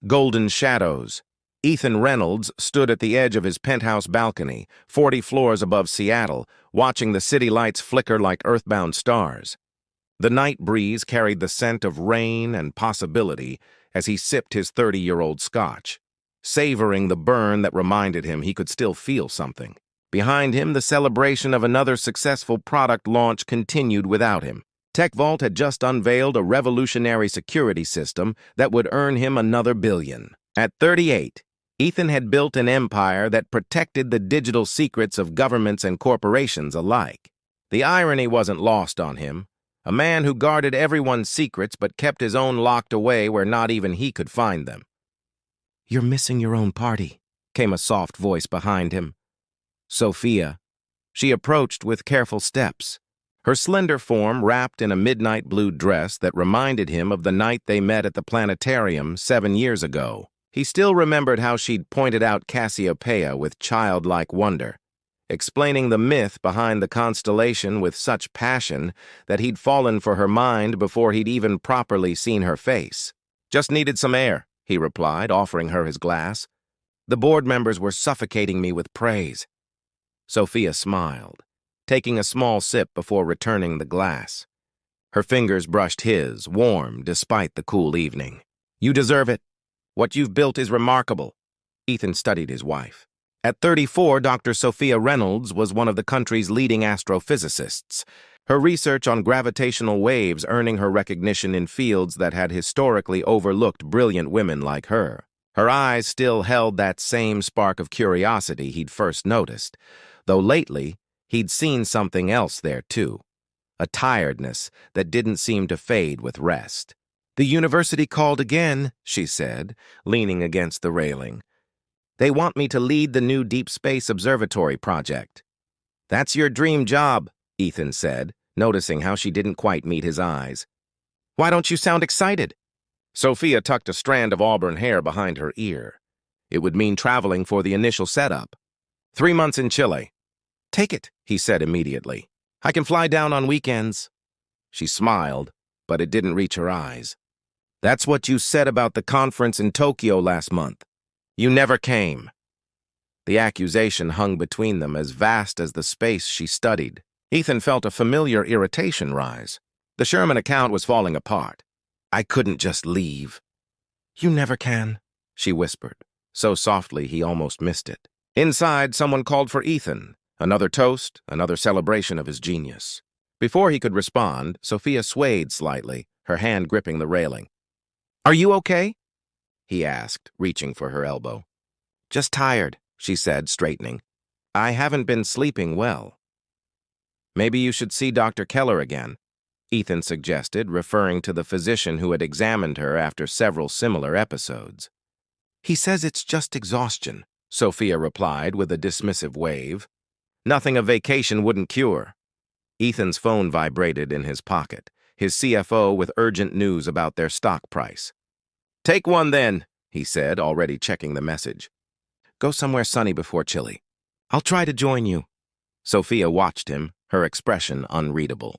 golden shadows. Ethan Reynolds stood at the edge of his penthouse balcony, 40 floors above Seattle, watching the city lights flicker like earthbound stars. The night breeze carried the scent of rain and possibility as he sipped his 30-year-old scotch, savoring the burn that reminded him he could still feel something. Behind him, the celebration of another successful product launch continued without him. TechVault had just unveiled a revolutionary security system that would earn him another $1 billion. At 38, Ethan had built an empire that protected the digital secrets of governments and corporations alike. The irony wasn't lost on him. A man who guarded everyone's secrets but kept his own locked away where not even he could find them. "You're missing your own party," came a soft voice behind him. Sophia. She approached with careful steps, her slender form wrapped in a midnight blue dress that reminded him of the night they met at the planetarium 7 years ago. He still remembered how she'd pointed out Cassiopeia with childlike wonder, explaining the myth behind the constellation with such passion that he'd fallen for her mind before he'd even properly seen her face. "Just needed some air," he replied, offering her his glass. "The board members were suffocating me with praise." Sophia smiled, taking a small sip before returning the glass. Her fingers brushed his, warm despite the cool evening. "You deserve it. What you've built is remarkable." Ethan studied his wife. At 34, Dr. Sophia Reynolds was one of the country's leading astrophysicists, her research on gravitational waves earning her recognition in fields that had historically overlooked brilliant women like her. Her eyes still held that same spark of curiosity he'd first noticed, though lately he'd seen something else there too, a tiredness that didn't seem to fade with rest. "The university called again," she said, leaning against the railing. "They want me to lead the new Deep Space Observatory project." "That's your dream job," Ethan said, noticing how she didn't quite meet his eyes. "Why don't you sound excited?" Sophia tucked a strand of auburn hair behind her ear. It would mean traveling for the initial setup. 3 months in Chile. "Take it," he said immediately. "I can fly down on weekends." She smiled, but it didn't reach her eyes. "That's what you said about the conference in Tokyo last month. You never came." The accusation hung between them as vast as the space she studied. Ethan felt a familiar irritation rise. The Sherman account was falling apart. "I couldn't just leave." "You never can," she whispered, so softly he almost missed it. Inside, someone called for Ethan. Another toast, another celebration of his genius. Before he could respond, Sophia swayed slightly, her hand gripping the railing. "Are you okay?" he asked, reaching for her elbow. "Just tired," she said, straightening. "I haven't been sleeping well." "Maybe you should see Dr. Keller again," Ethan suggested, referring to the physician who had examined her after several similar episodes. "He says it's just exhaustion," Sophia replied with a dismissive wave. "Nothing a vacation wouldn't cure." Ethan's phone vibrated in his pocket, his CFO with urgent news about their stock price. "Take one then," he said, already checking the message. "Go somewhere sunny before Chile. I'll try to join you." Sophia watched him, her expression unreadable.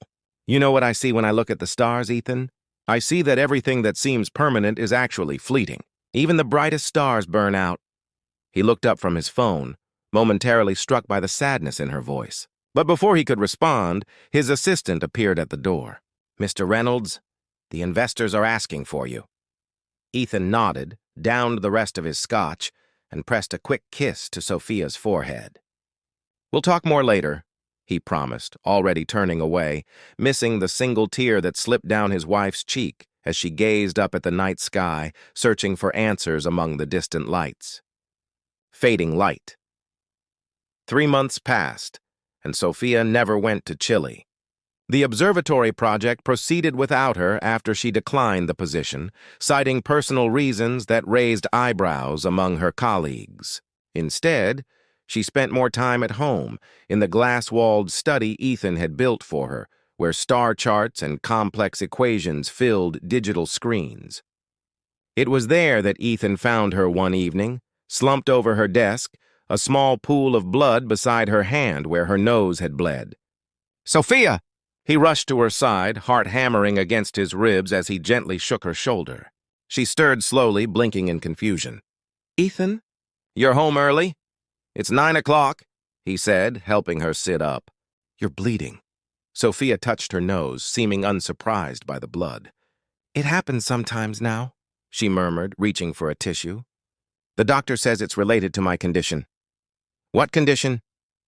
"You know what I see when I look at the stars, Ethan? I see that everything that seems permanent is actually fleeting. Even the brightest stars burn out." He looked up from his phone, momentarily struck by the sadness in her voice. But before he could respond, his assistant appeared at the door. "Mr. Reynolds, the investors are asking for you." Ethan nodded, downed the rest of his scotch, and pressed a quick kiss to Sophia's forehead. "We'll talk more later," he promised, already turning away, missing the single tear that slipped down his wife's cheek as she gazed up at the night sky, searching for answers among the distant lights. Fading light. 3 months passed, and Sophia never went to Chile. The observatory project proceeded without her after she declined the position, citing personal reasons that raised eyebrows among her colleagues. Instead, she spent more time at home, in the glass-walled study Ethan had built for her, where star charts and complex equations filled digital screens. It was there that Ethan found her one evening, slumped over her desk, a small pool of blood beside her hand where her nose had bled. "Sophia!" He rushed to her side, heart hammering against his ribs as he gently shook her shoulder. She stirred slowly, blinking in confusion. "Ethan? You're home early? It's 9 o'clock," he said, helping her sit up. "You're bleeding." Sophia touched her nose, seeming unsurprised by the blood. "It happens sometimes now," she murmured, reaching for a tissue. "The doctor says it's related to my condition." "What condition?"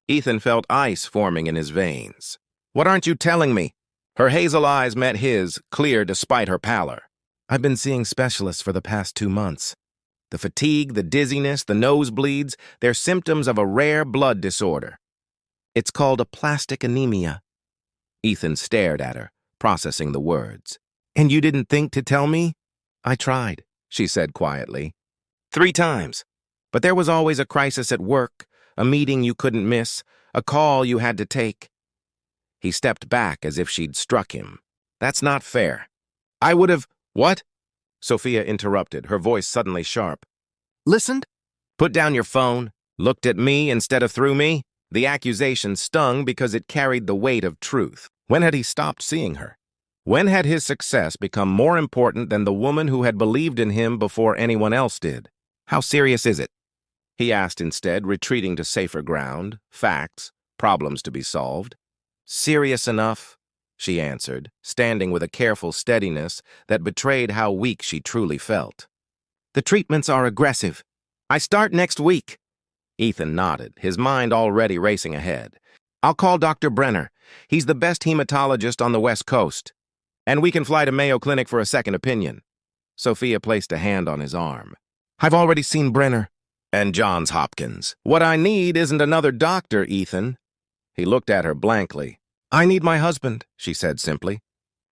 Ethan felt ice forming in his veins. "What aren't you telling me?" Her hazel eyes met his, clear despite her pallor. "I've been seeing specialists for the past 2 months. The fatigue, the dizziness, the nosebleeds, they're symptoms of a rare blood disorder. It's called aplastic anemia." Ethan stared at her, processing the words. "And you didn't think to tell me?" "I tried," she said quietly. 3 times. But there was always a crisis at work, a meeting you couldn't miss, a call you had to take. He stepped back as if she'd struck him. "That's not fair." "I would have—" "What?" Sophia interrupted, her voice suddenly sharp. "Listened?" "Put down your phone. Looked at me instead of through me." The accusation stung because it carried the weight of truth. When had he stopped seeing her? When had his success become more important than the woman who had believed in him before anyone else did? "How serious is it?" he asked instead, retreating to safer ground, facts, problems to be solved. "Serious enough," she answered, standing with a careful steadiness that betrayed how weak she truly felt. "The treatments are aggressive. I start next week." Ethan nodded, his mind already racing ahead. "I'll call Dr. Brenner. He's the best hematologist on the West Coast. And we can fly to Mayo Clinic for a second opinion." Sophia placed a hand on his arm. "I've already seen Brenner." "And Johns Hopkins. What I need isn't another doctor, Ethan." He looked at her blankly. "I need my husband," she said simply.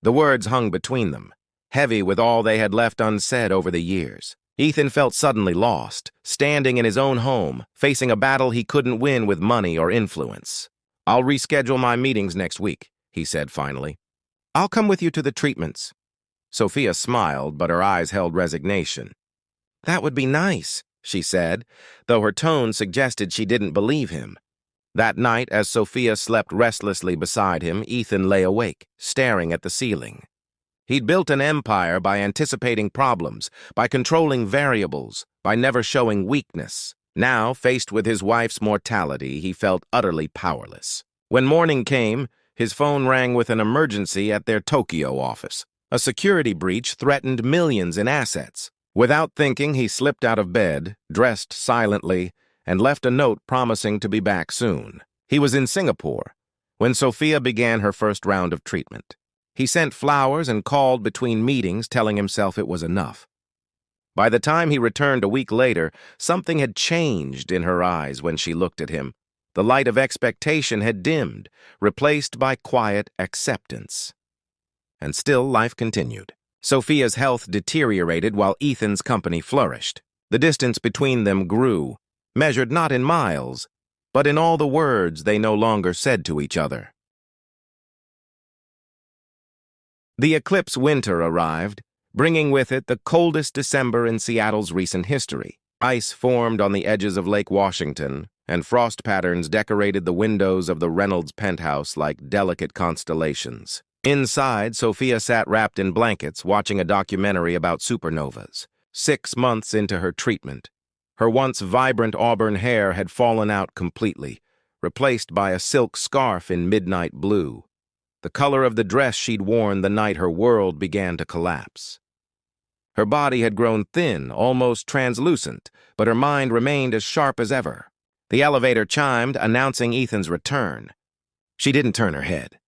The words hung between them, heavy with all they had left unsaid over the years. Ethan felt suddenly lost, standing in his own home, facing a battle he couldn't win with money or influence. "I'll reschedule my meetings next week," he said finally. "I'll come with you to the treatments." Sophia smiled, but her eyes held resignation. "That would be nice," she said, though her tone suggested she didn't believe him. That night, as Sophia slept restlessly beside him, Ethan lay awake, staring at the ceiling. He'd built an empire by anticipating problems, by controlling variables, by never showing weakness. Now, faced with his wife's mortality, he felt utterly powerless. When morning came, his phone rang with an emergency at their Tokyo office. A security breach threatened millions in assets. Without thinking, he slipped out of bed, dressed silently, and left a note promising to be back soon. He was in Singapore when Sophia began her first round of treatment. He sent flowers and called between meetings, telling himself it was enough. By the time he returned a week later, something had changed in her eyes when she looked at him. The light of expectation had dimmed, replaced by quiet acceptance. And still life continued. Sophia's health deteriorated while Ethan's company flourished. The distance between them grew, measured not in miles, but in all the words they no longer said to each other. The eclipse winter arrived, bringing with it the coldest December in Seattle's recent history. Ice formed on the edges of Lake Washington, and frost patterns decorated the windows of the Reynolds penthouse like delicate constellations. Inside, Sophia sat wrapped in blankets, watching a documentary about supernovas. 6 months into her treatment, her once vibrant auburn hair had fallen out completely, replaced by a silk scarf in midnight blue, the color of the dress she'd worn the night her world began to collapse. Her body had grown thin, almost translucent, but her mind remained as sharp as ever. The elevator chimed, announcing Ethan's return. She didn't turn her head.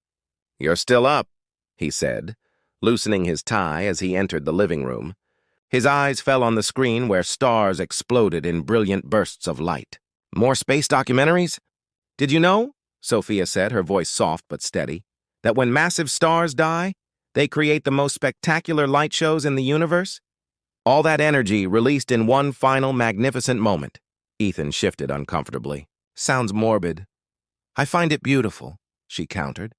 "You're still up," he said, loosening his tie as he entered the living room. His eyes fell on the screen where stars exploded in brilliant bursts of light. "More space documentaries?" "Did you know," Sophia said, her voice soft but steady, "that when massive stars die, they create the most spectacular light shows in the universe? All that energy released in one final magnificent moment." Ethan shifted uncomfortably. "Sounds morbid." "I find it beautiful," she countered.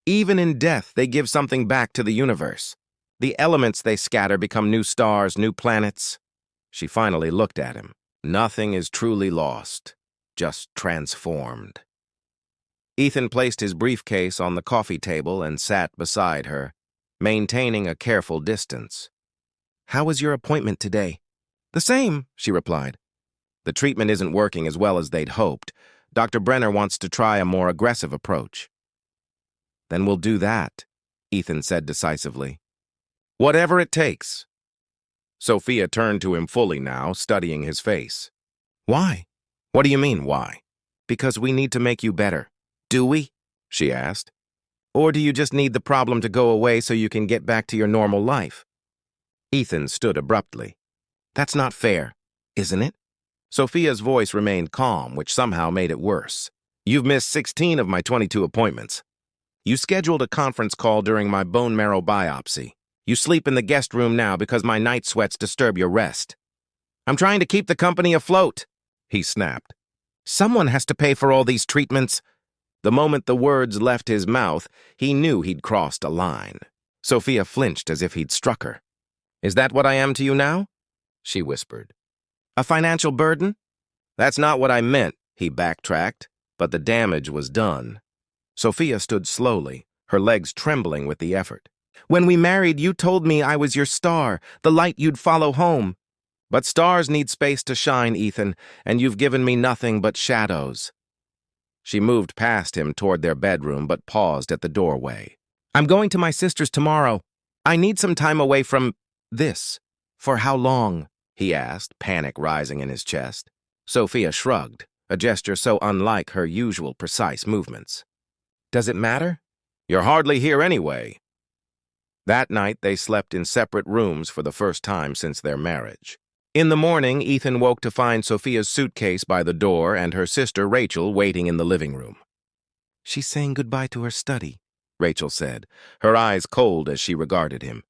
"Even in death, they give something back to the universe. The elements they scatter become new stars, new planets." She finally looked at him. "Nothing is truly lost, just transformed." Ethan placed his briefcase on the coffee table and sat beside her, maintaining a careful distance. How was your appointment today? The same, she replied. The treatment isn't working as well as they'd hoped. Dr. Brenner wants to try a more aggressive approach. Then we'll do that, Ethan said decisively. Whatever it takes. Sophia turned to him fully now, studying his face. Why? What do you mean, why? Because we need to make you better. Do we? She asked. Or do you just need the problem to go away so you can get back to your normal life? Ethan stood abruptly. That's not fair, isn't it? Sophia's voice remained calm, which somehow made it worse. You've missed 16 of my 22 appointments. You scheduled a conference call during my bone marrow biopsy. You sleep in the guest room now because my night sweats disturb your rest. I'm trying to keep the company afloat, he snapped. Someone has to pay for all these treatments. The moment the words left his mouth, he knew he'd crossed a line. Sophia flinched as if he'd struck her. Is that what I am to you now? She whispered. A financial burden? That's not what I meant, he backtracked, but the damage was done. Sophia stood slowly, her legs trembling with the effort. When we married, you told me I was your star, the light you'd follow home. But stars need space to shine, Ethan, and you've given me nothing but shadows. She moved past him toward their bedroom, but paused at the doorway. I'm going to my sister's tomorrow. I need some time away from this. For how long? He asked, panic rising in his chest. Sophia shrugged, a gesture so unlike her usual precise movements. Does it matter? You're hardly here anyway. That night, they slept in separate rooms for the first time since their marriage. In the morning, Ethan woke to find Sophia's suitcase by the door and her sister Rachel waiting in the living room. She's saying goodbye to her study, Rachel said, her eyes cold as she regarded him.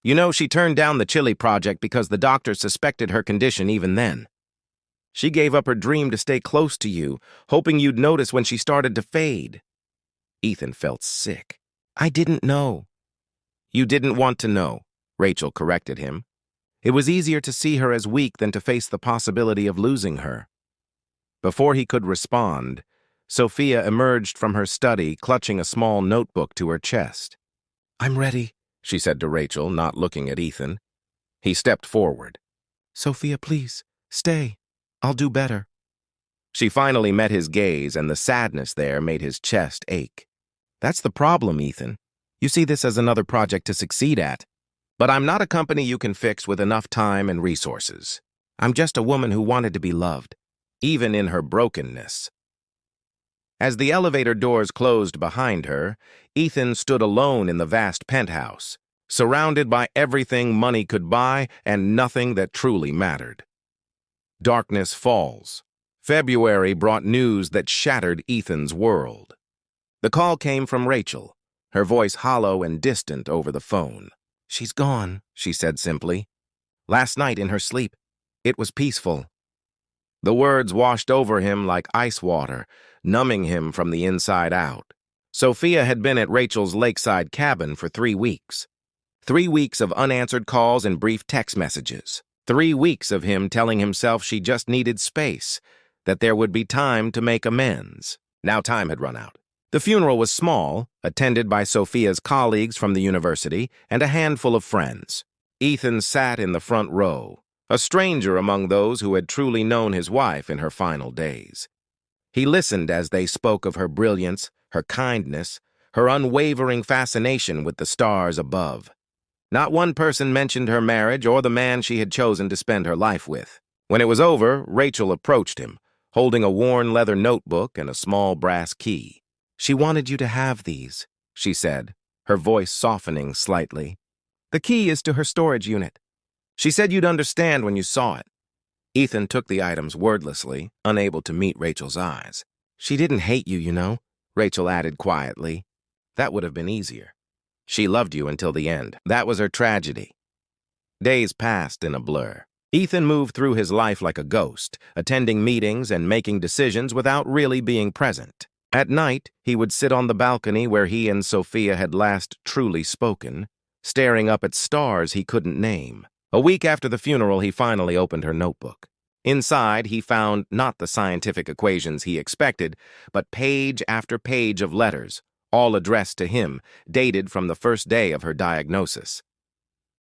You know, she turned down the chili project because the doctor suspected her condition even then. She gave up her dream to stay close to you, hoping you'd notice when she started to fade. Ethan felt sick. I didn't know. You didn't want to know, Rachel corrected him. It was easier to see her as weak than to face the possibility of losing her. Before he could respond, Sophia emerged from her study, clutching a small notebook to her chest. I'm ready, she said to Rachel, not looking at Ethan. He stepped forward. Sophia, please, stay. I'll do better. She finally met his gaze, and the sadness there made his chest ache. That's the problem, Ethan. You see this as another project to succeed at. But I'm not a company you can fix with enough time and resources. I'm just a woman who wanted to be loved, even in her brokenness. As the elevator doors closed behind her, Ethan stood alone in the vast penthouse, surrounded by everything money could buy and nothing that truly mattered. Darkness falls. February brought news that shattered Ethan's world. The call came from Rachel, her voice hollow and distant over the phone. She's gone, she said simply. Last night in her sleep, it was peaceful. The words washed over him like ice water, numbing him from the inside out. Sophia had been at Rachel's lakeside cabin for 3 weeks. 3 weeks of unanswered calls and brief text messages. 3 weeks of him telling himself she just needed space, that there would be time to make amends. Now time had run out. The funeral was small, attended by Sophia's colleagues from the university and a handful of friends. Ethan sat in the front row, a stranger among those who had truly known his wife in her final days. He listened as they spoke of her brilliance, her kindness, her unwavering fascination with the stars above. Not one person mentioned her marriage or the man she had chosen to spend her life with. When it was over, Rachel approached him, holding a worn leather notebook and a small brass key. She wanted you to have these, she said, her voice softening slightly. The key is to her storage unit. She said you'd understand when you saw it. Ethan took the items wordlessly, unable to meet Rachel's eyes. She didn't hate you, you know, Rachel added quietly. That would have been easier. She loved you until the end. That was her tragedy. Days passed in a blur. Ethan moved through his life like a ghost, attending meetings and making decisions without really being present. At night, he would sit on the balcony where he and Sophia had last truly spoken, staring up at stars he couldn't name. A week after the funeral, he finally opened her notebook. Inside, he found not the scientific equations he expected, but page after page of letters, all addressed to him, dated from the first day of her diagnosis.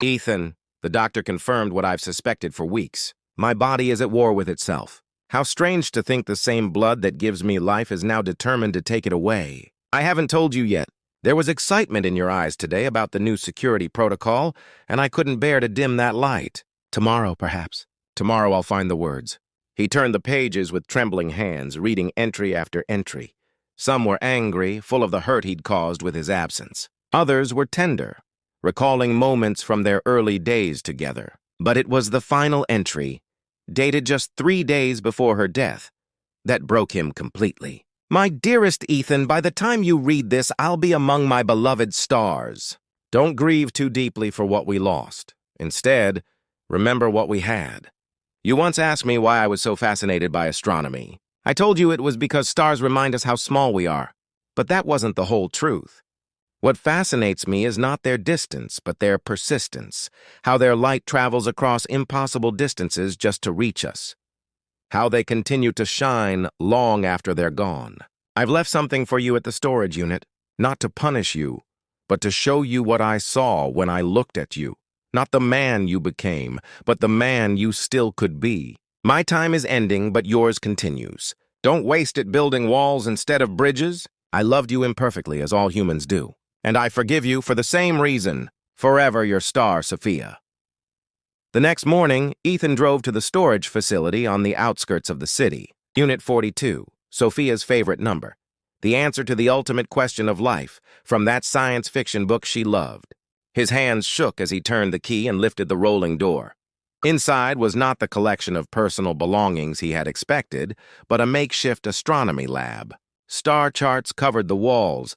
Ethan, The doctor confirmed what I've suspected for weeks. My body is at war with itself. How strange to think the same blood that gives me life is now determined to take it away. I haven't told you yet. There was excitement in your eyes today about the new security protocol, and I couldn't bear to dim that light. Tomorrow, perhaps. Tomorrow I'll find the words. He turned the pages with trembling hands, reading entry after entry. Some were angry, full of the hurt he'd caused with his absence. Others were tender, recalling moments from their early days together. But it was the final entry, dated just 3 days before her death, that broke him completely. My dearest Ethan, by the time you read this, I'll be among my beloved stars. Don't grieve too deeply for what we lost. Instead, remember what we had. You once asked me why I was so fascinated by astronomy. I told you it was because stars remind us how small we are. But that wasn't the whole truth. What fascinates me is not their distance, but their persistence, how their light travels across impossible distances just to reach us, how they continue to shine long after they're gone. I've left something for you at the storage unit, not to punish you, but to show you what I saw when I looked at you. Not the man you became, but the man you still could be. My time is ending, but yours continues. Don't waste it building walls instead of bridges. I loved you imperfectly, as all humans do. And I forgive you for the same reason. Forever your star, Sophia. The next morning, Ethan drove to the storage facility on the outskirts of the city. Unit 42, Sophia's favorite number. The answer to the ultimate question of life, from that science fiction book she loved. His hands shook as he turned the key and lifted the rolling door. Inside was not the collection of personal belongings he had expected, but a makeshift astronomy lab. Star charts covered the walls,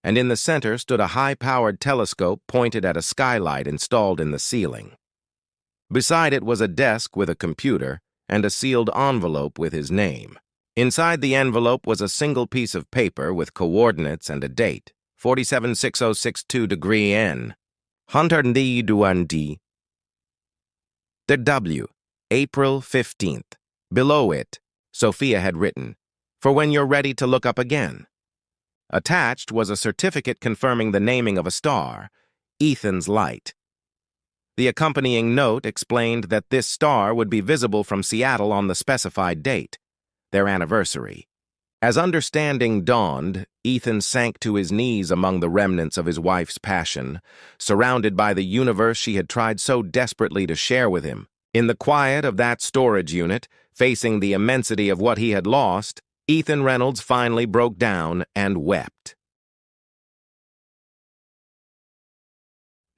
and in the center stood a high-powered telescope pointed at a skylight installed in the ceiling. Beside it was a desk with a computer and a sealed envelope with his name. Inside the envelope was a single piece of paper with coordinates and a date, 476062 degree N. 100 The W, April 15th. Below it, Sophia had written, "For when you're ready to look up again." Attached was a certificate confirming the naming of a star, Ethan's Light. The accompanying note explained that this star would be visible from Seattle on the specified date, their anniversary. As understanding dawned, Ethan sank to his knees among the remnants of his wife's passion, surrounded by the universe she had tried so desperately to share with him. In the quiet of that storage unit, facing the immensity of what he had lost, Ethan Reynolds finally broke down and wept.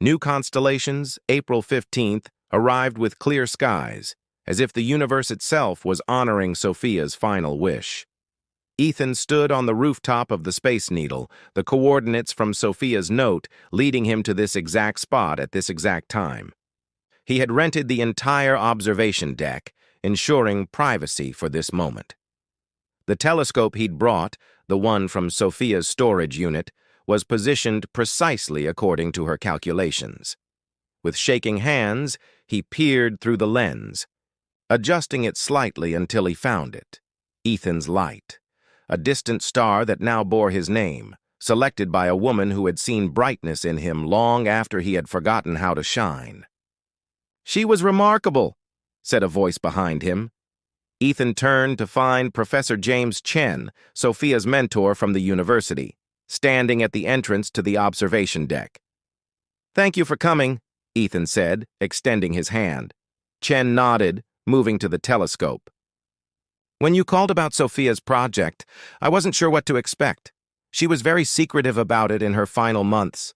New constellations, April 15th, arrived with clear skies, as if the universe itself was honoring Sophia's final wish. Ethan stood on the rooftop of the Space Needle, the coordinates from Sophia's note leading him to this exact spot at this exact time. He had rented the entire observation deck, ensuring privacy for this moment. The telescope he'd brought, the one from Sophia's storage unit, was positioned precisely according to her calculations. With shaking hands, he peered through the lens, adjusting it slightly until he found it. Ethan's Light, a distant star that now bore his name, selected by a woman who had seen brightness in him long after he had forgotten how to shine. "She was remarkable," said a voice behind him. Ethan turned to find Professor James Chen, Sophia's mentor from the university, standing at the entrance to the observation deck. "Thank you for coming," Ethan said, extending his hand. Chen nodded, moving to the telescope. "When you called about Sophia's project, I wasn't sure what to expect. She was very secretive about it in her final months."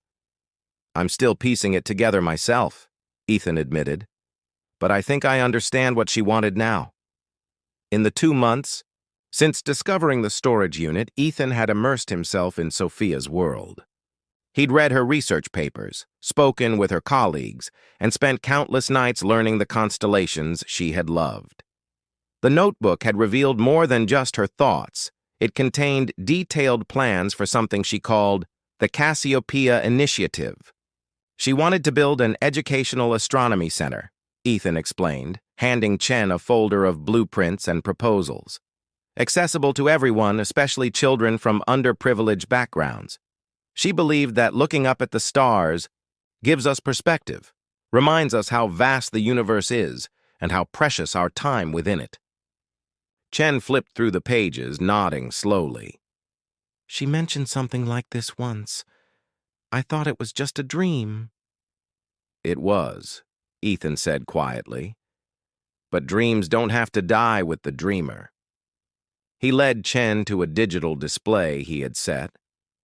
"I'm still piecing it together myself," Ethan admitted. "But I think I understand what she wanted now." In the 2 months, since discovering the storage unit, Ethan had immersed himself in Sophia's world. He'd read her research papers, spoken with her colleagues, and spent countless nights learning the constellations she had loved. The notebook had revealed more than just her thoughts. It contained detailed plans for something she called the Cassiopeia Initiative. She wanted to build an educational astronomy center, Ethan explained, handing Chen a folder of blueprints and proposals. Accessible to everyone, especially children from underprivileged backgrounds. She believed that looking up at the stars gives us perspective, reminds us how vast the universe is and how precious our time within it. Chen flipped through the pages, nodding slowly. She mentioned something like this once. I thought it was just a dream. It was, Ethan said quietly. But dreams don't have to die with the dreamer. He led Chen to a digital display he had set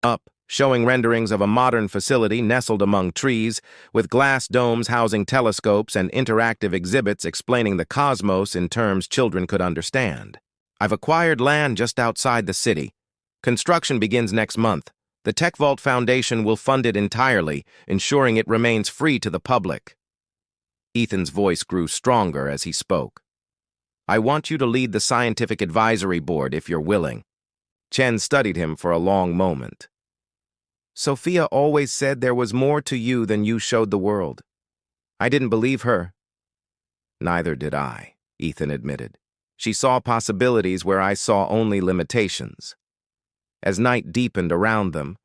up, showing renderings of a modern facility nestled among trees, with glass domes housing telescopes and interactive exhibits explaining the cosmos in terms children could understand. I've acquired land just outside the city. Construction begins next month. The Tech Vault Foundation will fund it entirely, ensuring it remains free to the public. Ethan's voice grew stronger as he spoke. I want you to lead the scientific advisory board if you're willing. Chen studied him for a long moment. Sophia always said there was more to you than you showed the world. I didn't believe her. Neither did I, Ethan admitted. She saw possibilities where I saw only limitations. As night deepened around them,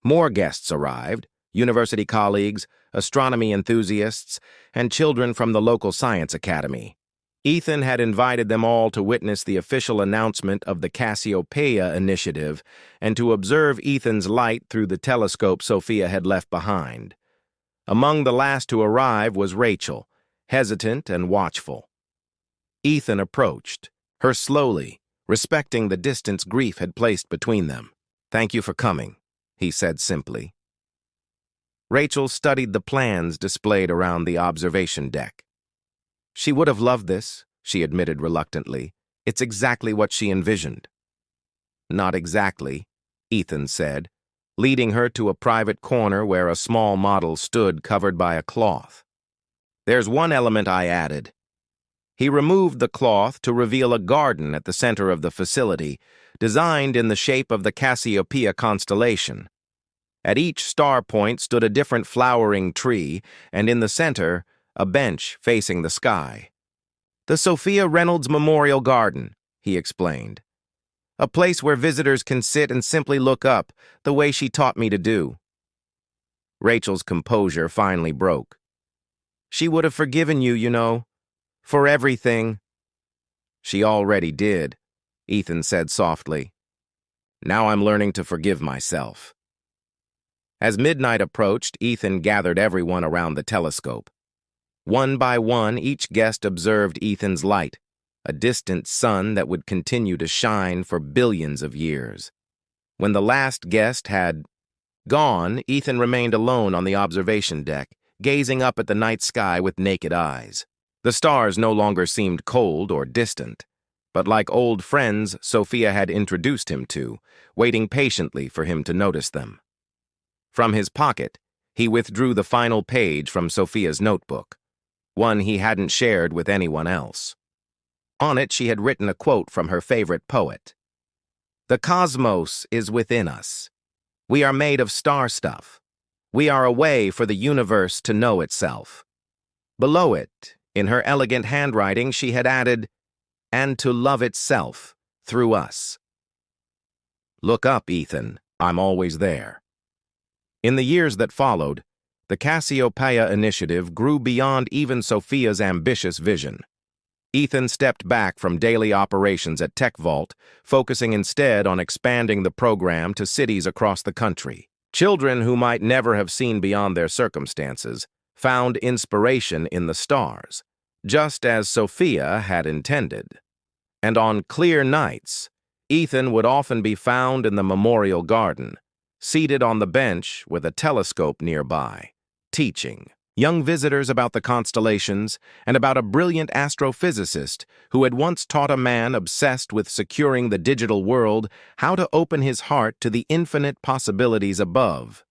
more guests arrived, university colleagues, astronomy enthusiasts, and children from the local science academy. Ethan had invited them all to witness the official announcement of the Cassiopeia initiative and to observe Ethan's light through the telescope Sophia had left behind. Among the last to arrive was Rachel, hesitant and watchful. Ethan approached, her slowly, respecting the distance grief had placed between them. Thank you for coming, he said simply. Rachel studied the plans displayed around the observation deck. She would have loved this, she admitted reluctantly. It's exactly what she envisioned. Not exactly, Ethan said, leading her to a private corner where a small model stood covered by a cloth. There's one element I added. He removed the cloth to reveal a garden at the center of the facility, designed in the shape of the Cassiopeia constellation. At each star point stood a different flowering tree, and in the center, a bench facing the sky. The Sophia Reynolds Memorial Garden, he explained. A place where visitors can sit and simply look up, the way she taught me to do. Rachel's composure finally broke. She would have forgiven you, you know, for everything. She already did, Ethan said softly. Now I'm learning to forgive myself. As midnight approached, Ethan gathered everyone around the telescope. One by one, each guest observed Ethan's light, a distant sun that would continue to shine for billions of years. When the last guest had gone, Ethan remained alone on the observation deck, gazing up at the night sky with naked eyes. The stars no longer seemed cold or distant, but like old friends Sophia had introduced him to, waiting patiently for him to notice them. From his pocket, he withdrew the final page from Sophia's notebook, one he hadn't shared with anyone else. On it, she had written a quote from her favorite poet. The cosmos is within us. We are made of star stuff. We are a way for the universe to know itself. Below it, in her elegant handwriting, she had added, and to love itself through us. Look up, Ethan. I'm always there. In the years that followed, the Cassiopeia initiative grew beyond even Sophia's ambitious vision. Ethan stepped back from daily operations at Tech Vault, focusing instead on expanding the program to cities across the country. Children who might never have seen beyond their circumstances found inspiration in the stars, just as Sophia had intended. And on clear nights, Ethan would often be found in the memorial garden, seated on the bench with a telescope nearby, teaching young visitors about the constellations and about a brilliant astrophysicist who had once taught a man obsessed with securing the digital world how to open his heart to the infinite possibilities above.